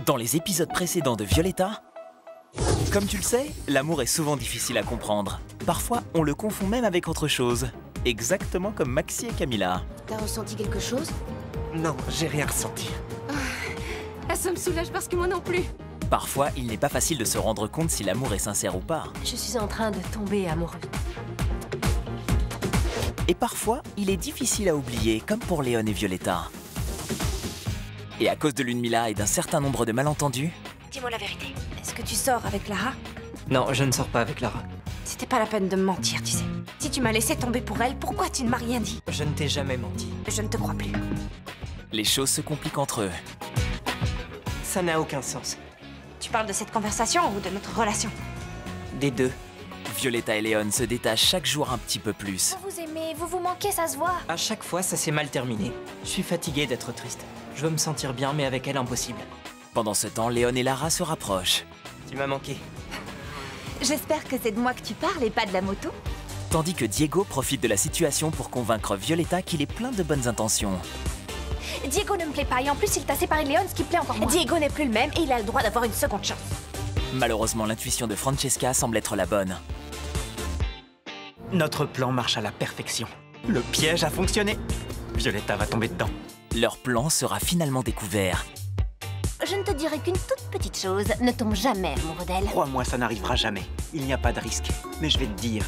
Dans les épisodes précédents de Violetta, comme tu le sais, l'amour est souvent difficile à comprendre. Parfois, on le confond même avec autre chose. Exactement comme Maxi et Camilla. T'as ressenti quelque chose? Non, j'ai rien ressenti. Ça me soulage parce que moi non plus. Parfois, il n'est pas facile de se rendre compte si l'amour est sincère ou pas. Je suis en train de tomber amoureux. Et parfois, il est difficile à oublier, comme pour Léon et Violetta. Et à cause de Lunmila et d'un certain nombre de malentendus... Dis-moi la vérité. Est-ce que tu sors avec Lara? Non, je ne sors pas avec Lara. C'était pas la peine de me mentir, tu sais. Si tu m'as laissé tomber pour elle, pourquoi tu ne m'as rien dit? Je ne t'ai jamais menti. Je ne te crois plus. Les choses se compliquent entre eux. Ça n'a aucun sens. Tu parles de cette conversation ou de notre relation? Des deux. Violetta et Léon se détachent chaque jour un petit peu plus. Vous vous aimez, vous vous manquez, ça se voit. À chaque fois, ça s'est mal terminé. Je suis fatigué d'être triste. Je veux me sentir bien, mais avec elle, impossible. Pendant ce temps, Léon et Lara se rapprochent. Tu m'as manqué. J'espère que c'est de moi que tu parles et pas de la moto. Tandis que Diego profite de la situation pour convaincre Violetta qu'il est plein de bonnes intentions. Diego ne me plaît pas et en plus il t'a séparé de Léon, ce qui plaît encore moins. Diego n'est plus le même et il a le droit d'avoir une seconde chance. Malheureusement, l'intuition de Francesca semble être la bonne. Notre plan marche à la perfection. Le piège a fonctionné. Violetta va tomber dedans. Leur plan sera finalement découvert. Je ne te dirai qu'une toute petite chose, ne tombe jamais amoureux d'elle. Crois-moi, ça n'arrivera jamais. Il n'y a pas de risque. Mais je vais te dire,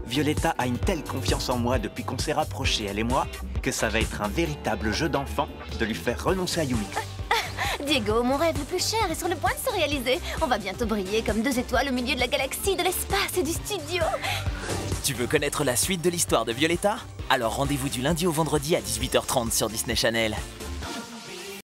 Violetta a une telle confiance en moi depuis qu'on s'est rapprochés, elle et moi, que ça va être un véritable jeu d'enfant de lui faire renoncer à Yumi. Diego, mon rêve le plus cher est sur le point de se réaliser. On va bientôt briller comme 2 étoiles au milieu de la galaxie, de l'espace et du studio. Tu veux connaître la suite de l'histoire de Violetta? Alors rendez-vous du lundi au vendredi à 18h30 sur Disney Channel.